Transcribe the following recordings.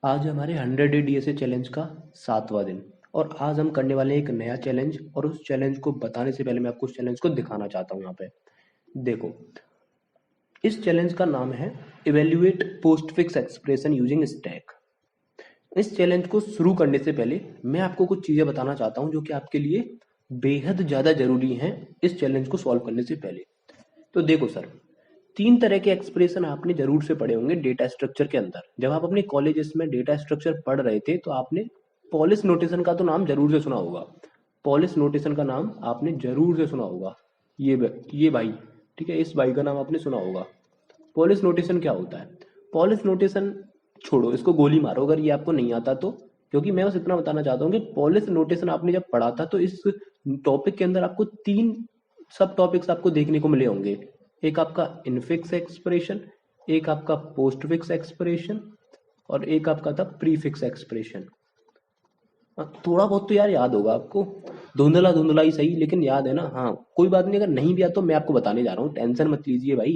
आज हमारे 100 day DSA challenge का 7वां दिन और आज हम करने वाले हैं एक नया चैलेंज। और उस चैलेंज को बताने से पहले मैं आपको उस चैलेंज को दिखाना चाहता हूँ। यहाँ पे देखो, इस चैलेंज का नाम है evaluate postfix expression using stack. इस चैलेंज को शुरू करने से पहले मैं आपको कुछ चीज़ें बताना चाहता हूँ जो कि आपके लिए बेहद ज़्यादा ज़रूरी हैं इस चैलेंज को सॉल्व करने से पहले। तो देखो सर, तीन तरह के एक्सप्रेशन आपने जरूर से पढ़े होंगे डेटा स्ट्रक्चर के अंदर। जब आप अपने कॉलेजेस में डेटा स्ट्रक्चर पढ़ रहे थे तो आपने पॉलिश नोटेशन का तो नाम जरूर से सुना होगा। पॉलिश नोटेशन का नाम आपने जरूर से सुना होगा। ये भाई, ठीक है, इस भाई का नाम आपने सुना होगा। पॉलिश नोटेशन क्या होता है? पॉलिश नोटेशन छोड़ो, इसको गोली मारो अगर ये आपको नहीं आता तो। क्योंकि मैं बस इतना बताना चाहता हूँ कि पॉलिश नोटेशन आपने जब पढ़ा था तो इस टॉपिक के अंदर आपको तीन सब टॉपिक्स आपको देखने को मिले होंगे। एक आपका इनफिक्स एक्सप्रेशन, एक आपका पोस्टफिक्स एक्सप्रेशन और एक आपका था प्रीफिक्स एक्सप्रेशन। थोड़ा बहुत तो यार याद होगा आपको, धुंधला धुंधला ही सही, लेकिन याद है ना? हाँ, कोई बात नहीं, अगर नहीं भी याद तो मैं आपको बताने जा रहा हूँ, टेंशन मत लीजिए भाई।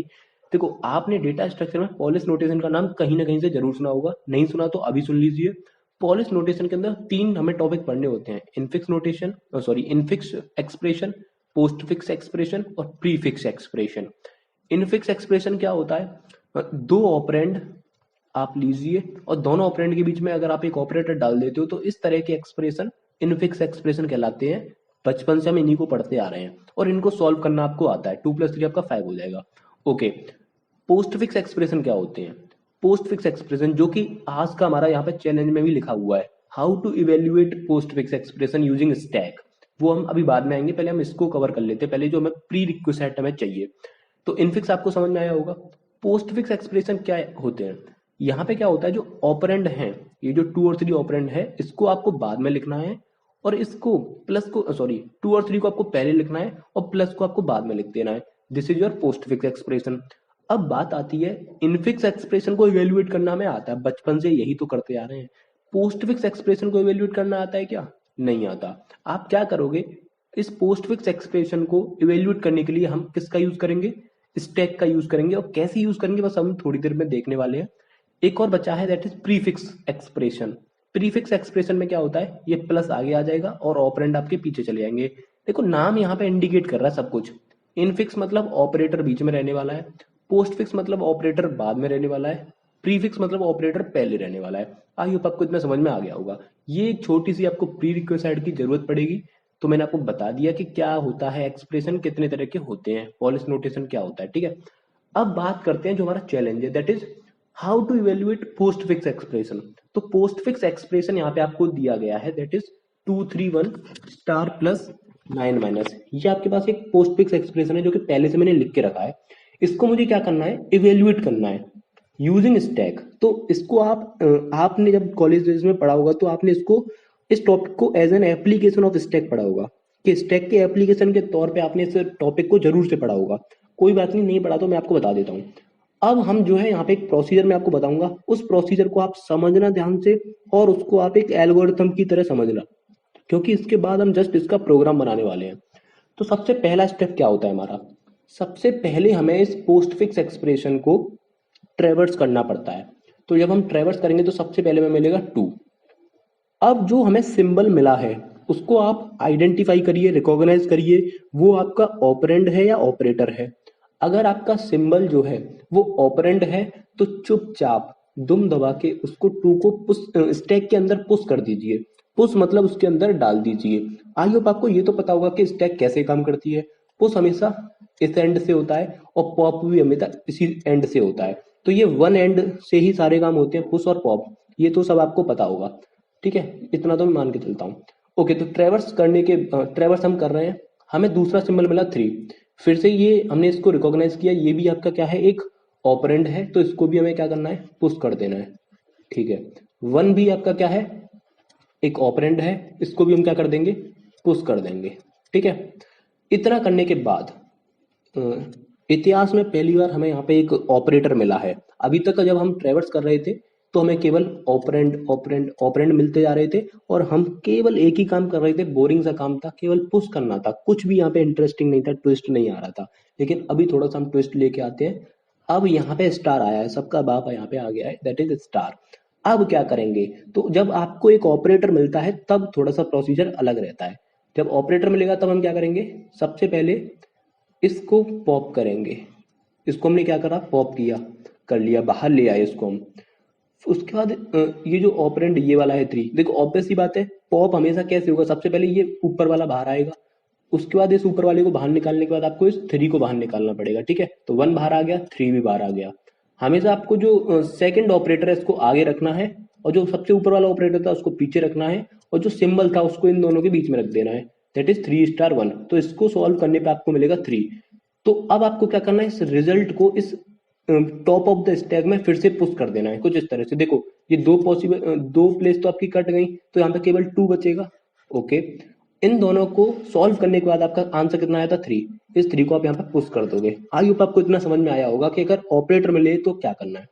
देखो, आपने डेटा स्ट्रक्चर में पॉलिश नोटेशन का नाम कहीं ना कहीं से जरूर सुना होगा, नहीं सुना तो अभी सुन लीजिए। पॉलिश नोटेशन के अंदर तीन हमें टॉपिक पढ़ने होते हैं: infix notation, sorry infix expression, postfix expression और प्रीफिक्स एक्सप्रेशन। इनफिक्स एक्सप्रेशन क्या होता है? दो ऑपरेंड आप लीजिए और दोनों ऑपरेंड के बीच में अगर आप एक ऑपरेटर डाल देते हो तो इस तरह के एक्सप्रेशन इनफिक्स एक्सप्रेशन कहलाते हैं। बचपन से हम इन्हीं को पढ़ते आ रहे हैं और इनको सॉल्व करना आपको आता है। 2 + 3 आपका 5 हो जाएगा। ओके, पोस्ट फिक्स एक्सप्रेशन क्या होते हैं? पोस्ट फिक्स एक्सप्रेशन, जो कि आज का हमारा यहाँ पे चैलेंज में भी लिखा हुआ है, how to evaluate postfix expression using stack, वो हम अभी बाद में आएंगे। पहले हम इसको कवर कर लेते हैं, पहले जो हमें प्री रिक्विजिट हमें चाहिए। तो इनफिक्स आपको समझ में आया होगा। पोस्ट फिक्स एक्सप्रेशन क्या होते हैं? यहाँ पे क्या होता है, जो ऑपरेंड है, ये जो 2 और 3 ऑपरेंड है, इसको आपको बाद में लिखना है और इसको प्लस को, सॉरी, 2 और 3 को आपको पहले लिखना है और प्लस को आपको बाद में लिख देना है। This is your post fix expression. अब बात आती है, इनफिक्स एक्सप्रेशन को इवेल्युएट करना हमें आता है, बचपन से यही तो करते आ रहे हैं। पोस्ट फिक्स एक्सप्रेशन को इवेल्युएट करना आता है क्या? नहीं आता। आप क्या करोगे, इस पोस्ट फिक्स एक्सप्रेशन को इवेल्युएट करने के लिए हम किसका यूज करेंगे? स्टैक का यूज करेंगे। और कैसे यूज करेंगे बस हम थोड़ी देर में देखने वाले हैं। एक और बचा है, that is prefix expression. Prefix expression में क्या होता है, ये प्लस आगे आ जाएगा और ऑपरेंड आपके पीछे चले जाएंगे। देखो, नाम यहाँ पे इंडिकेट कर रहा है सब कुछ। इनफिक्स मतलब ऑपरेटर बीच में रहने वाला है, पोस्टफिक्स मतलब ऑपरेटर बाद में रहने वाला है, प्रीफिक्स मतलब ऑपरेटर पहले रहने वाला है। आई होप आपको इतना समझ में आ गया होगा। ये एक छोटी सी आपको प्री रिक्विजिट की जरूरत पड़ेगी। तो मैंने आपको बता दिया कि क्या होता है एक्सप्रेशन, कितने तरह के होते हैं, पॉलिश नोटेशन क्या होता है, ठीक है। अब बात करते हैं जो हमारा चैलेंज है, that is how to evaluate postfix expression. तो पोस्ट फिक्स एक्सप्रेशन यहाँ पे आपको दिया गया है, that is 231 star plus 9 minus. ये आपके पास एक पोस्ट फिक्स एक्सप्रेशन है जो कि पहले से मैंने लिख के रखा है। इसको मुझे क्या करना है, इवेल्युएट करना है यूजिंग स्टैक। तो इसको आपने जब कॉलेज में पढ़ा होगा तो आपने इसको, इस टॉपिक को as an application of stack पढ़ा होगा, कि स्टैक के एप्लीकेशन के तौर पे आपने इस टॉपिक को जरूर से पढ़ा होगा। कोई बात नहीं, नहीं पढ़ा तो मैं आपको बता देता हूँ। अब हम जो है यहाँ पे एक प्रोसीजर मैं आपको बताऊंगा, उस प्रोसीजर को आप समझना ध्यान से और उसको आप एक एल्गोरिथम की तरह समझना, क्योंकि इसके बाद हम जस्ट इसका प्रोग्राम बनाने वाले हैं। तो सबसे पहला स्टेप क्या होता है हमारा, सबसे पहले हमें इस पोस्ट फिक्स एक्सप्रेशन को ट्रेवर्स करना पड़ता है। तो जब हम ट्रेवर्स करेंगे तो सबसे पहले हमें मिलेगा 2। अब जो हमें सिंबल मिला है उसको आप आइडेंटिफाई करिए, रिकॉग्नाइज करिए, वो आपका ऑपरेंड है या ऑपरेटर है। अगर आपका सिंबल जो है वो ऑपरेंड है तो चुपचाप दुम दबा के उसको 2 को पुश, स्टैक के अंदर पुश कर दीजिए। पुश मतलब उसके अंदर डाल दीजिए। आई होप आपको ये तो पता होगा कि स्टैक कैसे काम करती है। पुश हमेशा इस एंड से होता है और पॉप भी हमेशा इसी एंड से होता है। तो ये वन एंड से ही सारे काम होते हैं, पुश और पॉप। ये तो सब आपको पता होगा, ठीक है, इतना तो मैं मान के चलता हूँ। ओके, तो ट्रेवर्स करने के ट्रेवर्स हम कर रहे हैं, हमें दूसरा सिंबल मिला 3। फिर से ये हमने इसको रिकॉग्नाइज किया, ये भी आपका क्या है, एक ऑपरेंड है, तो इसको भी हमें क्या करना है, पुश कर देना है, ठीक है। 1 भी आपका क्या है, एक ऑपरेंड है, इसको भी हम क्या कर देंगे, पुश कर देंगे, ठीक है। इतना करने के बाद इतिहास में पहली बार हमें यहाँ पे एक ऑपरेटर मिला है। अभी तक जब हम ट्रेवर्स कर रहे थे तो हमें केवल ऑपरेंड ऑपरेंड ऑपरेंड मिलते जा रहे थे और हम केवल एक ही काम कर रहे थे, बोरिंग सा काम था, केवल पुश करना था, कुछ भी यहाँ पे इंटरेस्टिंग नहीं था, ट्विस्ट नहीं आ रहा था। लेकिन अभी थोड़ा सा हम ट्विस्ट लेके आते हैं। अब यहाँ पे स्टार आया है, सबका बाप यहाँ पे आ गया है, दैट इज स्टार। अब क्या करेंगे, तो जब आपको एक ऑपरेटर मिलता है तब थोड़ा सा प्रोसीजर अलग रहता है। जब ऑपरेटर मिलेगा तब हम क्या करेंगे, सबसे पहले इसको पॉप करेंगे। इसको हमने क्या करा, पॉप किया, कर लिया, बाहर ले आए इसको हम। उसके बाद ये जो ऑपरेंड ये वाला है 3, देखो ऑब्वियस सी बात है, पॉप हमेशा कैसे होगा, सबसे पहले ये ऊपर वाला बाहर आएगा, उसके बाद इस ऊपर वाले को बाहर निकालने के बाद आपको इस 3 को बाहर निकालना पड़ेगा, ठीक है। तो 1 बाहर आ गया, 3 भी बाहर आ गया। हमेशा आपको जो सेकंड ऑपरेटर है इसको आगे रखना है, और जो सबसे ऊपर वाला ऑपरेटर था उसको पीछे रखना है, और जो सिंबल था उसको इन दोनों के बीच में रख देना है, दैट इज 3 स्टार 1। तो इसको सॉल्व करने पे आपको मिलेगा 3। तो अब आपको क्या करना है, इस रिजल्ट को इस टॉप ऑफ द स्टैक में फिर से पुश कर देना है, कुछ इस तरह से। देखो ये दो प्लेस तो आपकी कट गई, तो यहाँ पे केवल 2 बचेगा। ओके, इन दोनों को सॉल्व करने के बाद आपका आंसर कितना आया था, 3। इस 3 को आप यहाँ पे पुश कर दोगे। आई होप आपको इतना समझ में आया होगा कि अगर ऑपरेटर मिले तो क्या करना है।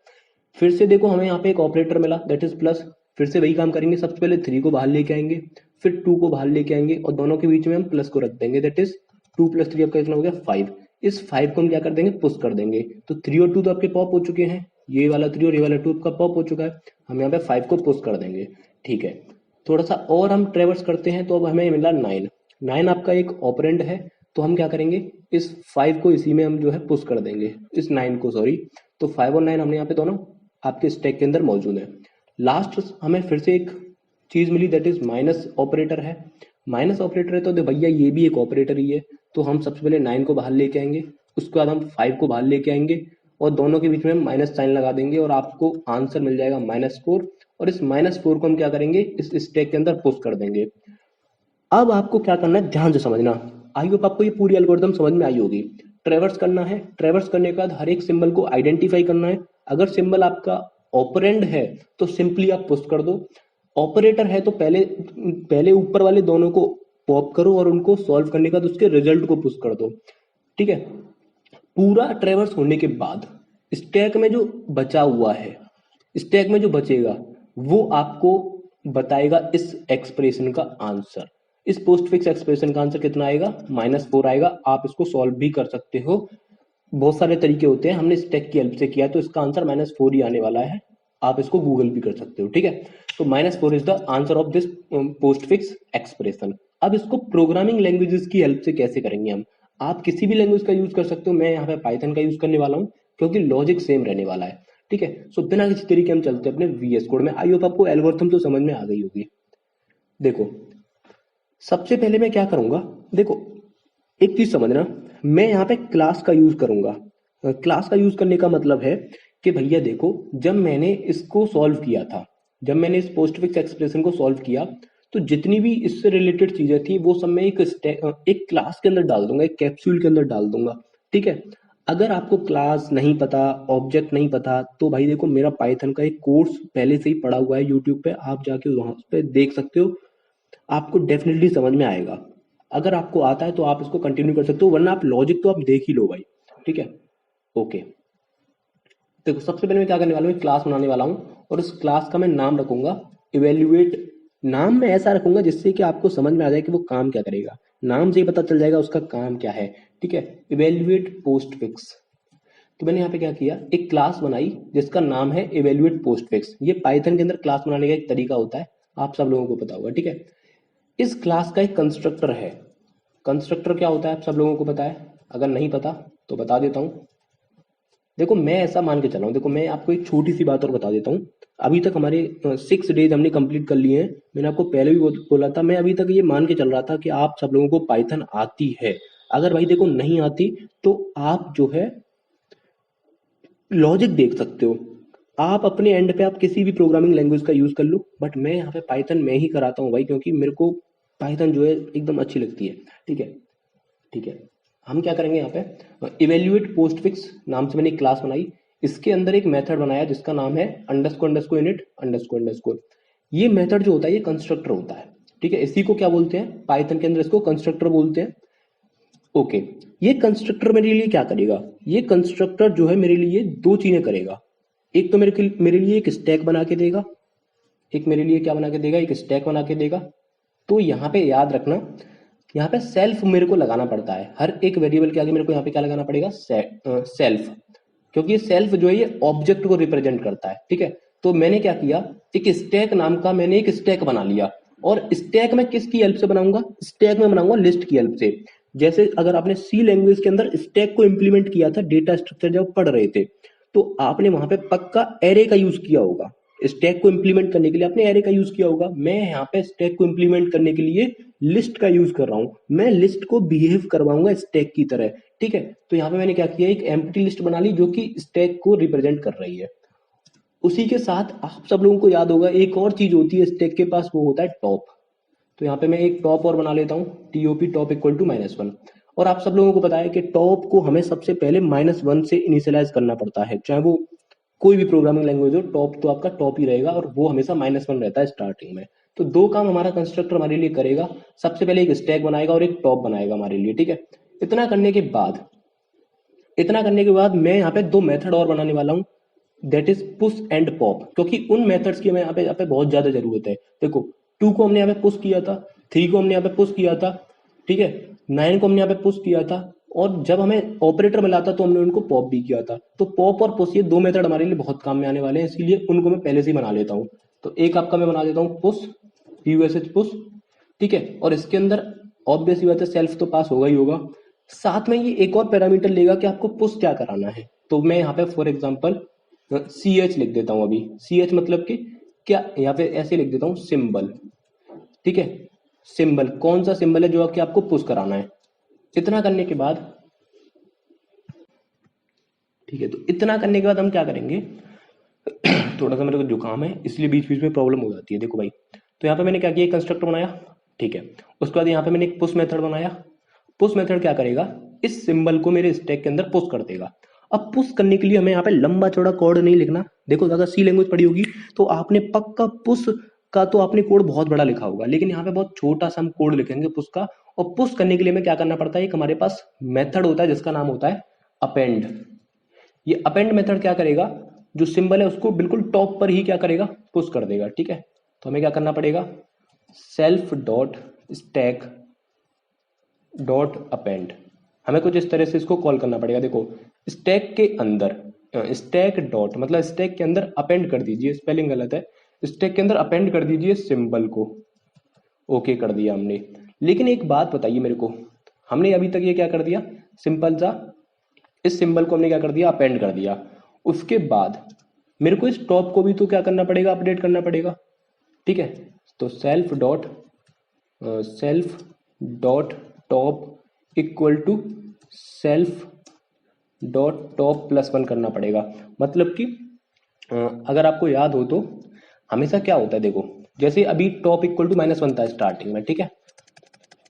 फिर से देखो हमें यहाँ पे एक ऑपरेटर मिला, दैट इज प्लस। फिर से वही काम करेंगे, सबसे पहले 3 को बाहर लेके आएंगे, फिर 2 को बाहर लेके आएंगे, और दोनों के बीच में हम प्लस को रख देंगे, दैट इज 2 + 3 आपका कितना हो गया, 5। इस 5 को हम क्या कर देंगे, पुश कर देंगे। तो 3 और 2 तो आपके पॉप हो चुके हैं, ये वाला 3 और ये वाला 2 आपका पॉप हो चुका है। हम यहाँ पे 5 को पुश कर देंगे, ठीक है। थोड़ा सा और हम ट्रेवर्स करते हैं, तो अब हमें मिला 9। 9 आपका एक ऑपरेंड है, तो हम क्या करेंगे, इस 5 को इसी में हम जो है पुश कर देंगे, इस 9 को, सॉरी। तो 5 और 9 हमने यहाँ पे दोनों आपके स्टैक के अंदर मौजूद है। लास्ट हमें फिर से एक चीज मिली, दैट इज माइनस ऑपरेटर है। माइनस ऑपरेटर है तो भैया ये भी एक ऑपरेटर ही है, तो हम सबसे पहले 9 को बाहर लेके आएंगे, उसके बाद हम 5 को बाहर लेके आएंगे, और दोनों के बीच में हम माइनस साइन लगा देंगे, और आपको आंसर मिल जाएगा -4। और इस -4 को हम क्या करेंगे, इस स्टैक के अंदर पुश कर देंगे। अब आपको क्या करना है, ध्यान से समझना। आई होप आपको ये पूरी एल्गोरिथम समझ में आई होगी। ट्रेवर्स करना है, ट्रेवर्स करने के बाद हर एक सिंबल को आइडेंटिफाई करना है। अगर सिंबल आपका ऑपरेंड है तो सिंपली आप पुश कर दो, ऑपरेटर है तो पहले पहले ऊपर वाले दोनों को पॉप करो, और उनको सॉल्व करने के बाद उसके रिजल्ट को पुश कर दो, ठीक है। पूरा ट्रेवर्स होने के बाद स्टैक में जो बचा हुआ है, स्टैक में जो बचेगा वो आपको बताएगा इस एक्सप्रेशन का आंसर। इस पोस्टफिक्स एक्सप्रेशन का आंसर कितना आएगा, -4 आएगा। आप इसको सॉल्व भी कर सकते हो, बहुत सारे तरीके होते हैं, हमने स्टैक की हेल्प से किया तो इसका आंसर -4 ही आने वाला है। आप इसको गूगल भी कर सकते हो, ठीक है। तो -4 is the answer of this postfix expression. अब इसको प्रोग्रामिंग लैंग्वेजेस की हेल्प से कैसे करेंगे हम, आप किसी भी लैंग्वेज का यूज कर सकते हो, मैं यहाँ पे पाइथन का यूज करने वाला हूँ क्योंकि लॉजिक सेम रहने वाला है, ठीक है। सो बिना किसी तरीके हम चलते हैं अपने VS कोड में। आई होप आपको एल्गोरिथम तो समझ में आ गई होगी। देखो सबसे पहले मैं क्या करूंगा, देखो एक चीज समझना, मैं यहाँ पे क्लास का यूज करूंगा। क्लास का यूज करने का मतलब है कि भैया देखो, जब मैंने इसको सॉल्व किया था, जब मैंने इस पोस्टफिक्स एक्सप्रेशन को सॉल्व किया, तो जितनी भी इससे रिलेटेड चीजें थी वो सब मैं एक क्लास के अंदर डाल दूंगा, एक कैप्सूल के अंदर डाल दूंगा, ठीक है। अगर आपको क्लास नहीं पता, ऑब्जेक्ट नहीं पता, तो भाई देखो मेरा पाइथन का एक कोर्स पहले से ही पड़ा हुआ है यूट्यूब पे, आप जाके वहां पे देख सकते हो, आपको डेफिनेटली समझ में आएगा। अगर आपको आता है तो आप इसको कंटिन्यू कर सकते हो, वरना आप लॉजिक तो आप देख ही लो भाई, ठीक है। ओके, देखो सबसे पहले मैं क्या करने वाला हूँ, क्लास बनाने वाला हूँ, और इस क्लास का मैं नाम रखूंगा इवेल्युएट। नाम मैं ऐसा रखूंगा जिससे कि आपको समझ में आ जाए कि वो काम क्या करेगा, नाम से ही पता चल जाएगा उसका काम क्या है, ठीक है। Evaluate postfix. तो मैंने यहाँ पे क्या किया, एक क्लास बनाई जिसका नाम है इवेल्युएट पोस्टफिक्स। ये पाइथन के अंदर क्लास बनाने का एक तरीका होता है, आप सब लोगों को पता होगा, ठीक है। इस क्लास का एक कंस्ट्रक्टर है। कंस्ट्रक्टर क्या होता है आप सब लोगों को पता है, अगर नहीं पता तो बता देता हूँ। देखो मैं ऐसा मान के चला हूँ, देखो मैं आपको एक छोटी सी बात और बता देता हूँ। अभी तक हमारे 6 डेज हमने कंप्लीट कर लिए हैं। मैंने आपको पहले भी बोला था, मैं अभी तक ये मान के चल रहा था कि आप सब लोगों को पाइथन आती है। अगर भाई देखो नहीं आती तो आप जो है लॉजिक देख सकते हो, आप अपने एंड पे आप किसी भी प्रोग्रामिंग लैंग्वेज का यूज कर लो, बट मैं यहाँ पे पाइथन में ही कराता हूँ भाई, क्योंकि मेरे को पाइथन जो है एकदम अच्छी लगती है, ठीक है। ठीक है, हम क्या करेंगे यहाँ पे, इवेल्युएट पोस्टफिक्स नाम से मैंने एक क्लास बनाई, इसके अंदर एक मेथड बनाया जिसका नाम है __init__। ये मेथड जो होता है ये कंस्ट्रक्टर होता है, ठीक है। इसी को क्या बोलते हैं, पाइथन के अंदर इसको कंस्ट्रक्टर बोलते हैं। ओके, ये कंस्ट्रक्टर मेरे लिए क्या करेगा, ये कंस्ट्रक्टर जो है मेरे लिए दो चीजें करेगा। एक तो मेरे लिए एक स्टैक बना के देगा, एक मेरे लिए क्या बना के देगा, एक स्टैक बना के देगा। तो यहाँ पे याद रखना, यहाँ पे सेल्फ मेरे को लगाना पड़ता है, हर एक वेरिएबल के आगे मेरे को यहाँ पे क्या लगाना पड़ेगा, सेल्फ, क्योंकि ये सेल्फ जो है ये ऑब्जेक्ट को रिप्रेजेंट करता है, ठीक है। तो मैंने क्या किया, एक स्टैक नाम का मैंने एक स्टैक बना लिया। और स्टैक में किसकी हेल्प से बनाऊंगा, स्टैक में बनाऊंगा लिस्ट की हेल्प से। जैसे अगर आपने सी लैंग्वेज के अंदर स्टैक को इंप्लीमेंट किया था डेटा स्ट्रक्चर जब पढ़ रहे थे, तो आपने वहां पे पक्का एरे का यूज किया होगा। स्टैक को इंप्लीमेंट करने के लिए आपने एरे का यूज किया होगा। मैं यहाँ पे स्टैक को इंप्लीमेंट करने के लिए लिस्ट का यूज कर रहा हूँ। मैं लिस्ट को बिहेव करवाऊंगा स्टैक की तरह, ठीक है। तो यहाँ पे मैंने क्या किया, एक एम्प्टी लिस्ट बना ली जो कि स्टैक को रिप्रेजेंट कर रही है। उसी के साथ आप सब लोगों को याद होगा एक और चीज होती है स्टैक के पास, वो होता है टॉप। तो यहाँ पे मैं एक टॉप और बना लेता हूँ, टीओपी टॉप इक्वल टू -1। और आप सब लोगों को पता है कि टॉप को हमें सबसे पहले -1 से इनिशियलाइज करना पड़ता है। चाहे वो कोई भी प्रोग्रामिंग लैंग्वेज हो, टॉप तो आपका टॉप ही रहेगा और वो हमेशा -1 रहता है स्टार्टिंग में। तो दो काम हमारा कंस्ट्रक्टर हमारे लिए करेगा, सबसे पहले एक स्टैक बनाएगा और एक टॉप बनाएगा हमारे लिए, ठीक है। इतना करने के बाद इतना करने के बाद मैं यहाँ पे दो मेथड और बनाने वाला हूँ, that is push and pop, क्योंकि उन मेथड्स की हमें यहाँ पे बहुत ज्यादा जरूरत है। देखो 2 को हमने यहाँ पे पुश किया था, 3 को हमने यहाँ पे पुश किया था, ठीक है, 9 को हमने यहाँ पे पुश किया था, और जब हमें ऑपरेटर मिला था तो हमने उनको पॉप भी किया था। तो पॉप और पुश ये दो मेथड हमारे लिए बहुत काम में आने वाले हैं, इसीलिए उनको मैं पहले से ही बना लेता हूँ। तो एक आपका मैं बना देता हूँ पुश, PUSH पुश, ठीक है। और इसके अंदर ऑब्वियस ही बात है सेल्फ तो पास होगा ही होगा, साथ में ये एक और पैरामीटर लेगा कि आपको पुश क्या कराना है। तो मैं यहाँ पे फॉर एग्जांपल CH लिख देता हूँ अभी। CH मतलब कि क्या, यहाँ पे ऐसे लिख देता हूँ सिंबल, ठीक है। सिंबल कौन सा सिंबल है जो कि आपको पुश कराना है। इतना करने के बाद, ठीक है, तो इतना करने के बाद हम क्या करेंगे, थोड़ा सा मेरे को जुकाम है इसलिए बीच बीच में प्रॉब्लम हो जाती है, देखो भाई। तो यहाँ पे मैंने क्या किया, एक कंस्ट्रक्टर बनाया, ठीक है। उसके बाद यहाँ पे मैंने एक पुश मेथड बनाया। पुश मेथड क्या करेगा, इस सिंबल को मेरे स्टैक के अंदर पुश कर देगा। अब पुश करने के लिए हमें यहाँ पे लंबा चौड़ा कोड नहीं लिखना। देखो अगर सी लैंग्वेज पढ़ी होगी तो आपने पक्का पुश का तो आपने कोड बहुत बड़ा लिखा होगा, लेकिन यहाँ पे बहुत छोटा सा हम कोड लिखेंगे पुश का। और पुश करने के लिए हमें क्या करना पड़ता है, एक हमारे पास मेथड होता है जिसका नाम होता है अपेंड। ये अपेंड मेथड क्या करेगा, जो सिंबल है उसको बिल्कुल टॉप पर ही क्या करेगा, पुश कर देगा, ठीक है। तो हमें क्या करना पड़ेगा, self dot stack dot append, हमें कुछ इस तरह से इसको कॉल करना पड़ेगा। देखो स्टैक के अंदर स्टैक डॉट मतलब स्टैक के अंदर अपेंड कर दीजिए, स्पेलिंग गलत है, स्टैक के अंदर अपेंड कर दीजिए सिंबल को। ओके कर दिया हमने। लेकिन एक बात बताइए मेरे को, हमने अभी तक ये क्या कर दिया, सिंपल सा इस सिंबल को हमने क्या कर दिया, अपेंड कर दिया। उसके बाद मेरे को इस टॉप को भी तो क्या करना पड़ेगा, अपडेट करना पड़ेगा, ठीक है। तो self dot top equal to self dot top +1 करना पड़ेगा। मतलब कि अगर आपको याद हो तो हमेशा क्या होता है, देखो जैसे अभी टॉप इक्वल टू -1 था स्टार्टिंग में, ठीक है,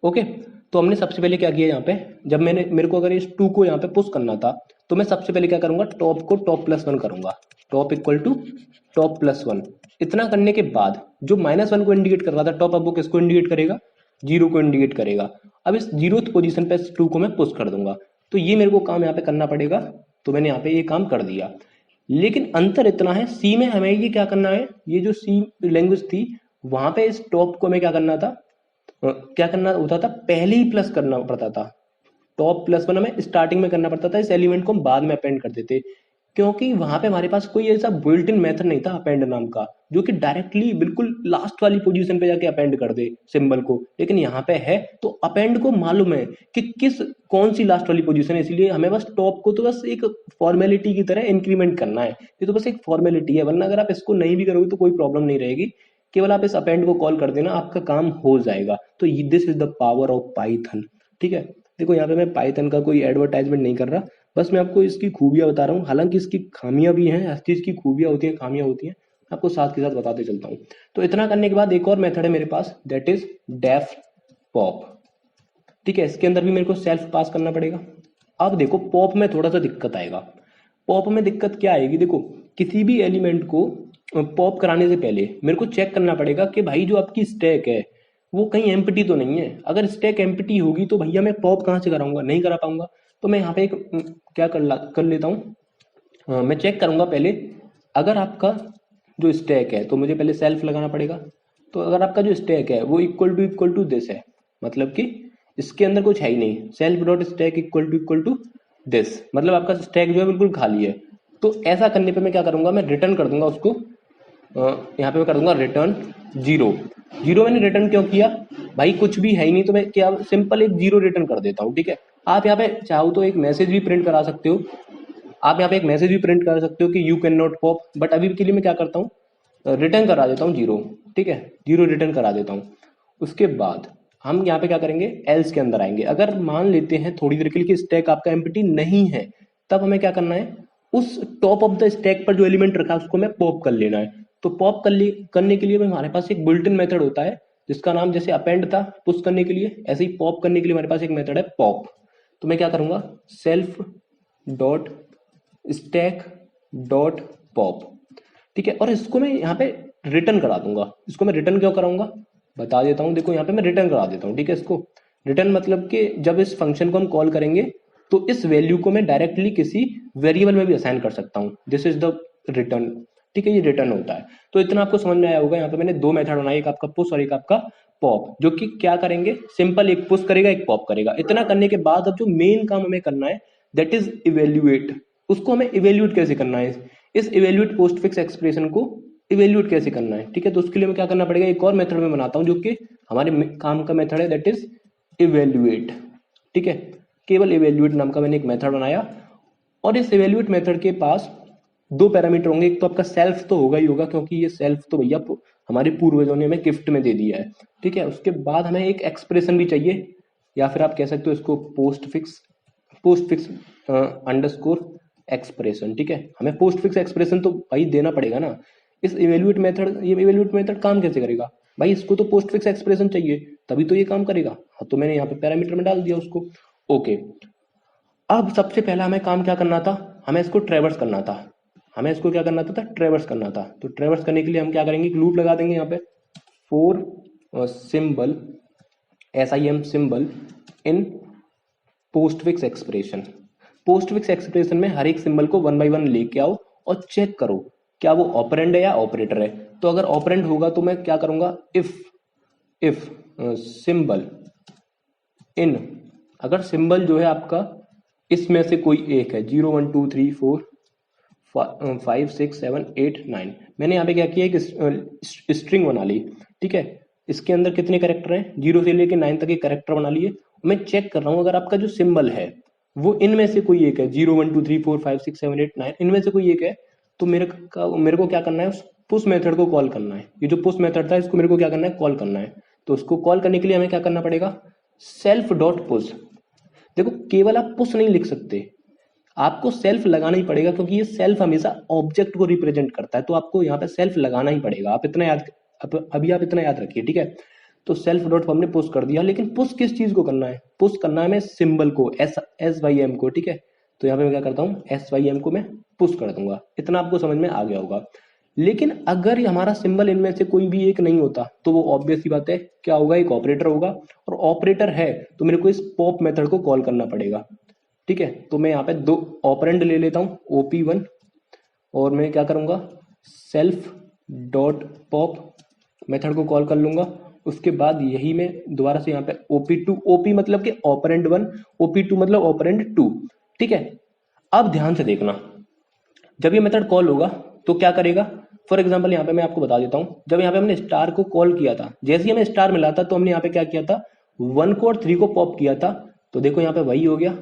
ओके। तो हमने सबसे पहले क्या किया, यहाँ पे जब मेरे को अगर इस 2 को यहाँ पे पुश करना था तो मैं सबसे पहले क्या करूंगा, टॉप को टॉप +1 करूंगा, टॉप इक्वल टू टॉप +1। इतना करने के बाद जो -1 को इंडिकेट कर रहा था टॉप, अब वो किसको इंडिकेट करेगा, 0 को इंडिकेट करेगा। अब इस 0th पोजीशन पे 2 को मैं पुश कर दूंगा। तो ये मेरे को काम यहाँ पे करना पड़ेगा, तो मैंने यहाँ पे ये काम कर दिया। लेकिन अंतर इतना है, सी में हमें ये क्या करना है, ये जो सी लैंग्वेज थी वहां पे इस टॉप को हमें क्या करना था, क्या करना होता था, पहले ही प्लस करना पड़ता था। टॉप +1 हमें स्टार्टिंग में करना पड़ता था, इस एलिमेंट को हम बाद में अपेंड करते थे, क्योंकि वहां पे हमारे पास कोई ऐसा बिल्ट इन मेथड नहीं था अपेंड नाम का, जो कि डायरेक्टली बिल्कुल लास्ट वाली पोजीशन पे जाके अपेंड कर दे सिंबल को। लेकिन यहाँ पे है तो अपेंड को मालूम है कि कौन सी लास्ट वाली पोजीशन है, इसलिए हमें बस टॉप को तो बस एक फॉर्मेलिटी की तरह इंक्रीमेंट करना है। ये तो बस एक फॉर्मेलिटी है, वरना अगर आप इसको नहीं भी करोगे तो कोई प्रॉब्लम नहीं रहेगी। केवल आप इस अपेंड को कॉल कर देना, आपका काम हो जाएगा। तो this is the power of Python, ठीक है। देखो यहाँ पे मैं पाइथन का कोई एडवर्टाइजमेंट नहीं कर रहा, बस मैं आपको इसकी खूबियां बता रहा हूँ। हालांकि इसकी खामियां भी हैं, हर चीज की खूबियां होती हैं, खामियां होती हैं, आपको साथ के साथ बताते चलता हूँ। तो इतना करने के बाद एक और मेथड है मेरे पास, दैट इज डेफ पॉप, ठीक है। इसके अंदर भी मेरे को सेल्फ पास करना पड़ेगा। अब देखो पॉप में थोड़ा सा दिक्कत आएगा। पॉप में दिक्कत क्या आएगी, देखो किसी भी एलिमेंट को पॉप कराने से पहले मेरे को चेक करना पड़ेगा कि भाई जो आपकी स्टैक है वो कहीं एम्प्टी तो नहीं है। अगर स्टैक एम्प्टी होगी तो भैया मैं पॉप कहाँ से कराऊंगा, नहीं करा पाऊंगा। तो मैं यहाँ पे एक क्या कर लेता हूँ, मैं चेक करूंगा पहले। अगर आपका जो स्टैक है तो मुझे पहले सेल्फ लगाना पड़ेगा। तो अगर आपका जो स्टैक है वो इक्वल टू दिस है, मतलब कि इसके अंदर कुछ है ही नहीं, self dot stack equal to this, मतलब आपका स्टैक जो है बिल्कुल खाली है। तो ऐसा करने पे मैं क्या करूंगा, मैं रिटर्न कर दूंगा उसको यहाँ पे मैं कर दूंगा रिटर्न जीरो। जीरो मैंने रिटर्न क्यों किया भाई, कुछ भी है ही नहीं तो मैं क्या सिंपल एक जीरो रिटर्न कर देता हूँ। ठीक है, आप यहाँ पे चाहो तो एक मैसेज भी प्रिंट करा सकते हो, आप यहाँ पे एक मैसेज भी प्रिंट कर सकते हो कि you can not pop, but अभी के लिए मैं क्या करता हूँ, रिटर्न करा देता हूँ जीरो। ठीक है, जीरो रिटर्न करा देता हूँ। उसके बाद हम यहाँ पे क्या करेंगे, एल्स के अंदर आएंगे। अगर मान लेते हैं थोड़ी देर के लिए कि स्टैक आपका एम्प्टी नहीं है, तब हमें क्या करना है, उस टॉप ऑफ द स्टैक पर जो एलिमेंट रखा है उसको मैं पॉप कर लेना है। तो पॉप करने के लिए हमारे पास एक बुल्ट इन मेथड होता है जिसका नाम जैसे अपेंड था पुश करने के लिए, ऐसे ही पॉप करने के लिए हमारे पास एक मेथड है पॉप। तो मैं क्या करूंगा, self dot stack dot pop. ठीक है, और इसको मैं यहाँ पे रिटर्न करा दूंगा। इसको मैं रिटर्न क्यों कराऊंगा बता देता हूँ। देखो यहाँ पे मैं रिटर्न करा देता हूँ। ठीक है, इसको रिटर्न मतलब कि जब इस फंक्शन को हम कॉल करेंगे तो इस वैल्यू को मैं डायरेक्टली किसी वेरिएबल में भी असाइन कर सकता हूँ। This is the return. ठीक है, ये रिटर्न होता है। तो इतना आपको समझ में आया होगा। यहाँ पे मैंने दो मेथड बनाए, एक आपका पुश और एक आपका पॉप, जो कि क्या करेंगे, सिंपल एक पुश करेगा एक पॉप करेगा। इतना करने के बाद अब जो मेन काम हमें करना है दैट इज इवेल्युएट। उसको हमें इवेल्युएट कैसे करना है, इस इवेल्युएट पोस्टफिक्स एक्सप्रेशन को इवेल्युएट कैसे करना है। ठीक है, तो उसके लिए मैं क्या करना पड़ेगा, एक और मेथड में बनाता हूँ जो कि हमारे काम का मेथड है, दैट इज इवेल्युएट। ठीक है, केवल इवेल्युएट नाम का मैंने एक मेथड बनाया, और इस इवेल्युएट मेथड के पास दो पैरामीटर होंगे। एक तो आपका सेल्फ तो होगा ही होगा, क्योंकि ये सेल्फ तो भैया हमारे पूर्वजों ने हमें गिफ्ट में दे दिया है। ठीक है, उसके बाद हमें एक एक्सप्रेशन भी चाहिए, या फिर आप कह सकते हो इसको पोस्ट फिक्स अंडरस्कोर एक्सप्रेशन। ठीक है, हमें पोस्ट फिक्स एक्सप्रेशन तो भाई देना पड़ेगा ना। इस इवेल्युएट मेथड, ये इवेल्युएट मेथड काम कैसे करेगा भाई, इसको तो पोस्ट फिक्स एक्सप्रेशन चाहिए तभी तो ये काम करेगा। हाँ, तो मैंने यहाँ पे पैरामीटर में डाल दिया उसको। ओके, अब सबसे पहला हमें काम क्या करना था, हमें इसको ट्रेवर्स करना था। हमें इसको क्या करना था, ट्रेवर्स करना था। तो ट्रेवर्स करने के लिए हम क्या करेंगे, लूप लगा देंगे यहाँ पे फोर सिंबल SIM सिंबल इन पोस्टफिक्स एक्सप्रेशन। पोस्टफिक्स एक्सप्रेशन में हर एक सिंबल को वन बाय वन लेके आओ और चेक करो क्या वो ऑपरेंड है या ऑपरेटर है। तो अगर ऑपरेंड होगा तो मैं क्या करूंगा, इफ सिंबल इन, अगर सिंबल जो है आपका इसमें से कोई एक है, 0 1 2 3 4 5 6 7 8 9, मैंने यहाँ पे क्या किया, एक स्ट्रिंग बना ली। ठीक है, इसके अंदर कितने कैरेक्टर हैं, 0 से लेके 9 तक के कैरेक्टर बना लिए। मैं चेक कर रहा हूँ अगर आपका जो सिंबल है वो इनमें से कोई एक है, 0 1 2 3 4 5 6 7 8 9, इनमें से कोई एक है, तो मेरे को क्या करना है, उस पुश मेथड को कॉल करना है। ये जो पुश मेथड था इसको मेरे को क्या करना है, कॉल करना है। तो उसको कॉल करने के लिए हमें क्या करना पड़ेगा, सेल्फ डॉट पुश। देखो केवल आप पुश नहीं लिख सकते, आपको सेल्फ लगाना ही पड़ेगा, क्योंकि ये सेल्फ हमेशा ऑब्जेक्ट को रिप्रेजेंट करता है। तो आपको यहाँ पे सेल्फ लगाना ही पड़ेगा। आप इतना याद, अभी आप इतना याद रखिए। ठीक है, तो सेल्फ डॉट हमने पुश कर दिया, लेकिन पुश किस चीज को करना है, पुश करना है हमें सिंबल को, SYM को। ठीक है, तो यहाँ पे मैं क्या करता हूँ, SYM को मैं पुश कर दूंगा। इतना आपको समझ में आ गया होगा। लेकिन अगर हमारा सिंबल इनमें से कोई भी एक नहीं होता तो वो ऑब्वियस सी बात है क्या होगा, एक ऑपरेटर होगा, और ऑपरेटर है तो मेरे को इस पॉप मेथड को कॉल करना पड़ेगा। ठीक है, तो मैं यहाँ पे दो ऑपरेंड ले लेता हूँ, OP1, और मैं क्या करूंगा, सेल्फ डॉट पॉप मेथड को कॉल कर लूंगा। उसके बाद यही मैं दोबारा से यहाँ पे OP2, OP मतलब कि ऑपरेंड 1, OP2 मतलब ऑपरेंड 2। ठीक है, अब ध्यान से देखना, जब ये मेथड कॉल होगा तो क्या करेगा। फॉर एग्जाम्पल यहाँ पे मैं आपको बता देता हूँ, जब यहाँ पे हमने स्टार को कॉल किया था, जैसे ही हमें स्टार मिला था तो हमने यहाँ पे क्या किया था, 1 को और 3 को पॉप किया था। तो देखो यहाँ पे वही हो गया।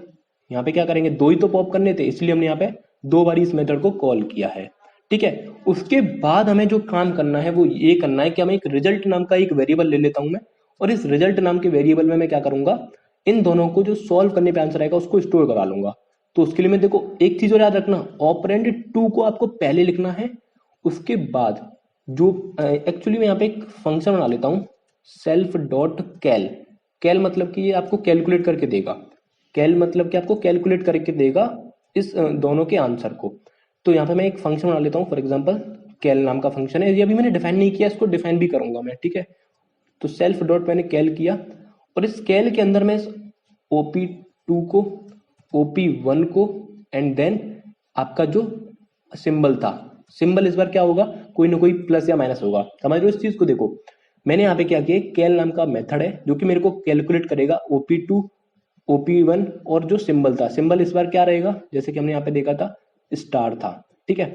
यहाँ पे क्या करेंगे, दो ही तो पॉप करने थे, इसलिए हमने यहाँ पे दो बार इस मेथड को कॉल किया है। ठीक है, उसके बाद हमें जो काम करना है वो ये करना है कि हमें एक रिजल्ट नाम का एक वेरिएबल ले लेता हूं मैं, और इस रिजल्ट नाम के वेरिएबल में मैं क्या करूंगा, इन दोनों को जो सॉल्व करने पे आंसर आएगा उसको स्टोर करा लूंगा। तो उसके लिए मैं देखो एक चीज और याद रखना, ऑपरेंड 2 को आपको पहले लिखना है। उसके बाद जो एक्चुअली मैं यहाँ पे एक फंक्शन बना लेता हूँ, सेल्फ डॉट कैल। कैल मतलब कि ये आपको कैलकुलेट करके देगा, कैल मतलब कि आपको कैलकुलेट करके देगा इस दोनों के आंसर को। तो यहाँ पे मैं एक फंक्शन बना लेता हूँ, फॉर एग्जांपल कैल नाम का फंक्शन है, ये अभी मैंने डिफाइन नहीं किया, इसको डिफाइन भी करूंगा मैं। ठीक है, तो सेल्फ डॉट मैंने कैल किया, और इस कैल के अंदर मैं OP2 को, OP1 को, एंड देन आपका जो सिंबल था, सिंबल इस बार क्या होगा, कोई ना कोई प्लस या माइनस होगा। समझ लो इस चीज को। देखो मैंने यहाँ पे क्या किया, कैल नाम का मेथड है जो कि मेरे को कैलकुलेट करेगा OP2, OP1 और जो सिंबल था, सिंबल इस बार क्या रहेगा, जैसे कि हमने यहाँ पे देखा था स्टार था। ठीक है,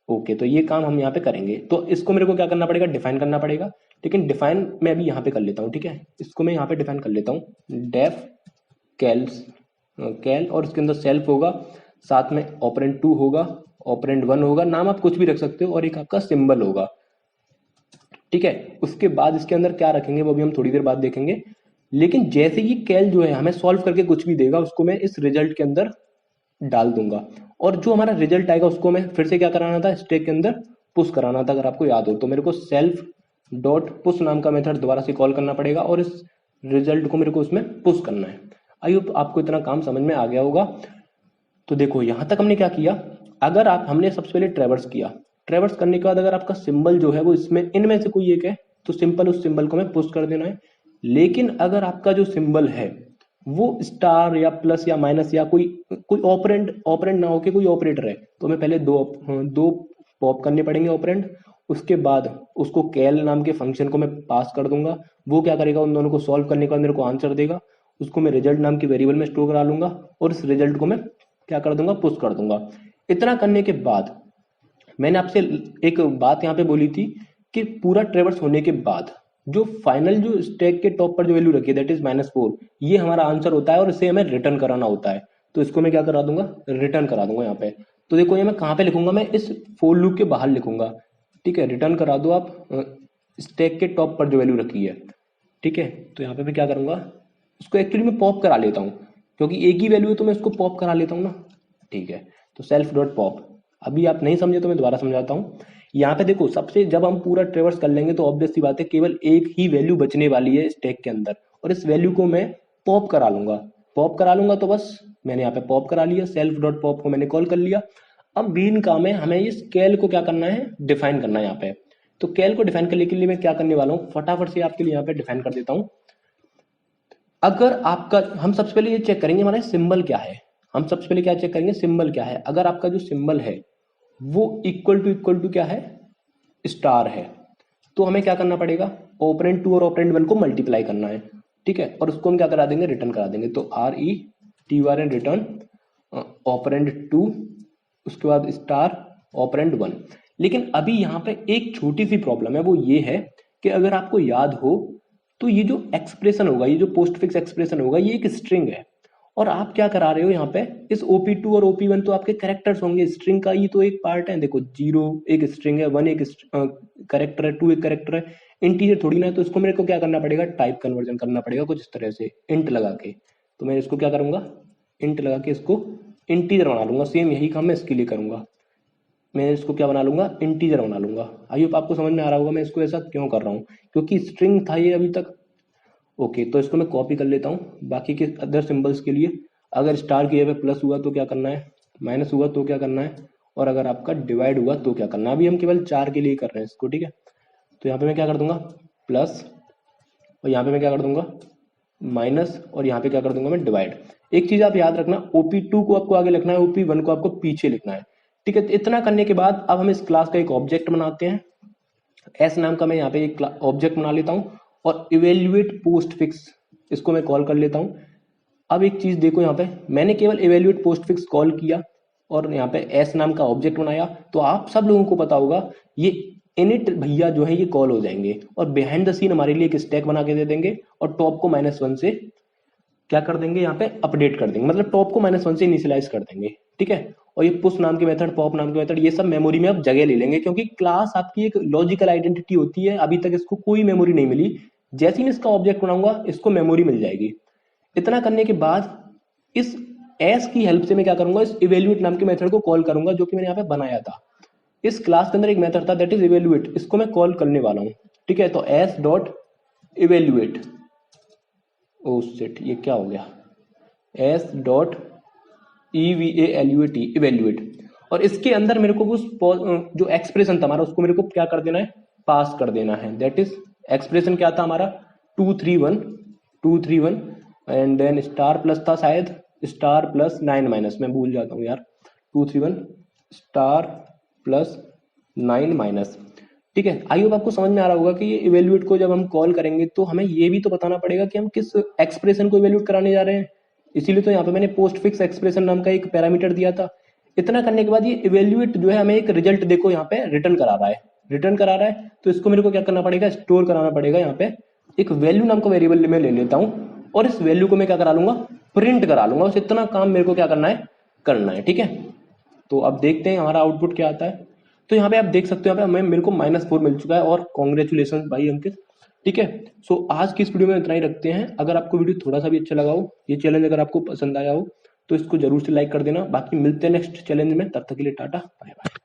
ओके, तो ये काम हम यहाँ पे करेंगे। तो इसको मेरे को क्या करना पड़ेगा, डिफाइन करना पड़ेगा। लेकिन डिफाइन मैं अभी यहाँ पे कर लेता हूँ, ठीक है। इसको मैं यहाँ पे डिफाइन कर लेता हूँ, डेफ कैल्स कैल, और इसके अंदर सेल्फ होगा, साथ में ऑपरेंड 2 होगा, ऑपरेंड 1 होगा, नाम आप कुछ भी रख सकते हो, और एक आपका सिंबल होगा, ठीक है। उसके बाद इसके अंदर क्या रखेंगे वो भी हम थोड़ी देर बाद देखेंगे। लेकिन जैसे ये कैल जो है हमें सॉल्व करके कुछ भी देगा, उसको मैं इस रिजल्ट के अंदर डाल दूंगा, और जो हमारा रिजल्ट आएगा उसको मैं फिर से क्या कराना था, स्टैक के अंदर पुश कराना था। अगर आपको याद हो तो मेरे को सेल्फ डॉट पुश नाम का मेथड दोबारा से कॉल करना पड़ेगा, और इस रिजल्ट को मेरे को उसमें पुश करना है। आई होप आपको इतना काम समझ में आ गया होगा। तो देखो यहां तक हमने क्या किया, अगर आप हमने सबसे पहले ट्रेवर्स किया, ट्रेवर्स करने के बाद अगर आपका सिंबल जो है वो इसमें इनमें से कोई एक है, तो सिंपल उस सिंबल को हमें पुश कर देना है। लेकिन अगर आपका जो सिंबल है वो स्टार या प्लस या माइनस या कोई कोई ऑपरेंड ऑपरेंड ना होके कोई ऑपरेटर है, तो हमें पहले दो पॉप करने पड़ेंगे ऑपरेंड। उसके बाद उसको कैल नाम के फंक्शन को मैं पास कर दूंगा, वो क्या करेगा, उन दोनों को सॉल्व करने के बाद मेरे को आंसर देगा, उसको मैं रिजल्ट नाम की वेरिएबल में स्टोर करा लूंगा, और इस रिजल्ट को मैं क्या कर दूंगा, पुश कर दूंगा। इतना करने के बाद मैंने आपसे एक बात यहाँ पे बोली थी कि पूरा ट्रेवर्स होने के बाद जो फाइनल जो स्टैक के टॉप पर जो वैल्यू रखी है दैट इज -4, ये हमारा आंसर होता है, और इसे हमें रिटर्न कराना होता है। तो इसको मैं क्या करा दूंगा, रिटर्न करा दूंगा यहाँ पे। तो देखो ये मैं कहाँ पे लिखूंगा, मैं इस फोर लूप के बाहर लिखूंगा, ठीक है। रिटर्न करा दो आप स्टैक के टॉप पर जो वैल्यू रखी है, ठीक है। तो यहाँ पे मैं क्या करूंगा, उसको एक्चुअली मैं पॉप करा लेता हूँ, क्योंकि एक ही वैल्यू है तो मैं उसको पॉप करा लेता हूँ ना, ठीक है। तो सेल्फ डॉट पॉप, अभी आप नहीं समझे तो मैं दोबारा समझाता हूँ। यहाँ पे देखो सबसे जब हम पूरा ट्रेवर्स कर लेंगे तो ऑब्वियस सी बात है केवल एक ही वैल्यू बचने वाली है स्टैक के अंदर, और इस वैल्यू को मैं पॉप करा लूंगा। पॉप करा लूंगा तो बस मैंने यहाँ पे पॉप करा लिया, सेल्फ डॉट पॉप को मैंने कॉल कर लिया। अब मेन काम है हमें इस कैल को क्या करना है, डिफाइन करना है यहाँ पे। तो कैल को डिफाइन करने के लिए मैं क्या करने वाला हूँ, फटाफट से आपके लिए यहाँ पे डिफाइन कर देता हूँ। अगर आपका, हम सबसे पहले ये चेक करेंगे हमारा सिंबल क्या है। हम सबसे पहले क्या चेक करेंगे, सिंबल क्या है। अगर आपका जो सिंबल है वो इक्वल टू क्या है, स्टार है, तो हमें क्या करना पड़ेगा, ऑपरेंड 2 और ऑपरेंड 1 को मल्टीप्लाई करना है, ठीक है। और उसको हम क्या करा देंगे, रिटर्न करा देंगे। तो RETURN रिटर्न ऑपरेंड 2, उसके बाद स्टार ऑपरेंड 1। लेकिन अभी यहाँ पे एक छोटी सी प्रॉब्लम है, वो ये है कि अगर आपको याद हो तो ये जो एक्सप्रेशन होगा, ये जो पोस्ट फिक्स एक्सप्रेशन होगा, ये एक स्ट्रिंग है। और आप क्या करा रहे हो यहाँ पे, इस OP2 और OP1 तो आपके कैरेक्टर्स होंगे, स्ट्रिंग का ये तो एक पार्ट है। देखो 0 एक स्ट्रिंग है, 1 एक कैरेक्टर है, 2 एक कैरेक्टर है, इंटीजर थोड़ी ना है। तो इसको मेरे को क्या करना पड़ेगा, टाइप कन्वर्जन करना पड़ेगा कुछ इस तरह से, इंट लगा के। तो मैं इसको क्या करूंगा, इंट लगा के इसको इंटीजर बना लूंगा। सेम यही काम मैं इसके लिए करूंगा, मैं इसको क्या बना लूंगा, इंटीजर बना लूंगा। आई होप आपको समझ में आ रहा होगा मैं इसको ऐसा क्यों कर रहा हूँ, क्योंकि स्ट्रिंग था ये अभी तक। ओके, तो इसको मैं कॉपी कर लेता हूँ बाकी के अदर सिंबल्स के लिए। अगर स्टार की जगह प्लस हुआ तो क्या करना है, माइनस हुआ तो क्या करना है, और अगर आपका डिवाइड हुआ तो क्या करना है। अभी हम केवल 4 के लिए कर रहे हैं इसको, ठीक है। तो यहाँ पे मैं क्या कर दूंगा, प्लस, और यहाँ पे मैं क्या कर दूंगा, माइनस, और यहाँ पे क्या कर दूंगा मैं, डिवाइड। एक चीज आप याद रखना, OP2 को आपको आगे लिखना है, OP1 को आपको पीछे लिखना है, ठीक है। तो इतना करने के बाद अब हम इस क्लास का एक ऑब्जेक्ट बनाते हैं। एस नाम का मैं यहाँ पे एक ऑब्जेक्ट बना लेता हूँ, और इवेल्युएट पोस्ट फिक्स इसको मैं कॉल कर लेता हूँ। अब एक चीज देखो, यहाँ पे मैंने केवल इवेल्युएट पोस्ट फिक्स कॉल किया और यहाँ पे एस नाम का ऑब्जेक्ट बनाया, तो आप सब लोगों को पता होगा ये इनिट भैया जो है ये कॉल हो जाएंगे, और बिहाइंड द सीन हमारे लिए एक स्टैक बना के दे देंगे, और टॉप को -1 से क्या कर देंगे, यहाँ पे अपडेट कर देंगे, मतलब टॉप को -1 से इनिशियलाइज कर देंगे, ठीक है। और ये पुश नाम के मेथड, पॉप नाम के मेथड, ये सब मेमोरी में अब जगह ले लेंगे, क्योंकि क्लास आपकी एक लॉजिकल आइडेंटिटी होती है, अभी तक इसको कोई मेमोरी नहीं मिली। जैसे ही मैं इसका ऑब्जेक्ट बनाऊंगा इसको मेमोरी मिल जाएगी। इतना करने के बाद इस एस की हेल्प से मैं क्या करूंगा, इस इवेल्युएट नाम के मेथड को कॉल करूंगा, जो कि मैंने यहाँ पे बनाया था। इस क्लास के अंदर एक मेथड था दैट इज इवेल्युएट, इसको मैं कॉल करने वाला हूँ, ठीक है। तो S dot evaluate, oh shit ये क्या हो गया, एस डॉट EVALUAT इवेल्युएट, और इसके अंदर मेरे को उस जो एक्सप्रेशन था हमारा उसको मेरे को क्या कर देना है, पास कर देना है। दैट इज एक्सप्रेशन क्या था हमारा, 231 एंड देन स्टार प्लस था शायद, स्टार प्लस 9 माइनस, मैं भूल जाता हूँ यार, 231 स्टार प्लस 9 माइनस, ठीक है। आई होप आपको समझ में आ रहा होगा कि ये इवेल्युएट को जब हम कॉल करेंगे तो हमें ये भी तो बताना पड़ेगा कि हम किस एक्सप्रेशन को इवेल्युएट कराने जा रहे हैं। इसीलिए तो यहाँ पे मैंने पोस्ट फिक्स एक्सप्रेशन नाम का एक पैरामीटर दिया था। इतना करने के बाद ये इवेल्युएट जो है हमें एक रिजल्ट देखो यहाँ पे रिटर्न करा रहा है। तो इसको मेरे को क्या करना पड़ेगा, स्टोर कराना पड़ेगा। यहाँ पे एक वैल्यू नाम का वेरिएबल में ले लेता हूँ और इस वैल्यू को मैं क्या करा लूंगा, प्रिंट करा लूंगा। बस इतना काम मेरे को क्या करना है ठीक है। तो अब देखते हैं हमारा आउटपुट क्या आता है। तो यहाँ पे आप देख सकते हो, यहाँ पे हमें मेरे को -4 मिल चुका है और कॉन्ग्रेचुलेशन भाई अंकित, ठीक है। सो आज की इस वीडियो में इतना ही रखते हैं। अगर आपको वीडियो थोड़ा सा भी अच्छा लगा हो, ये चैलेंज अगर आपको पसंद आया हो, तो इसको जरूर से लाइक कर देना। बाकी मिलते हैं नेक्स्ट चैलेंज में, तब तक के लिए टाटा बाय बाय।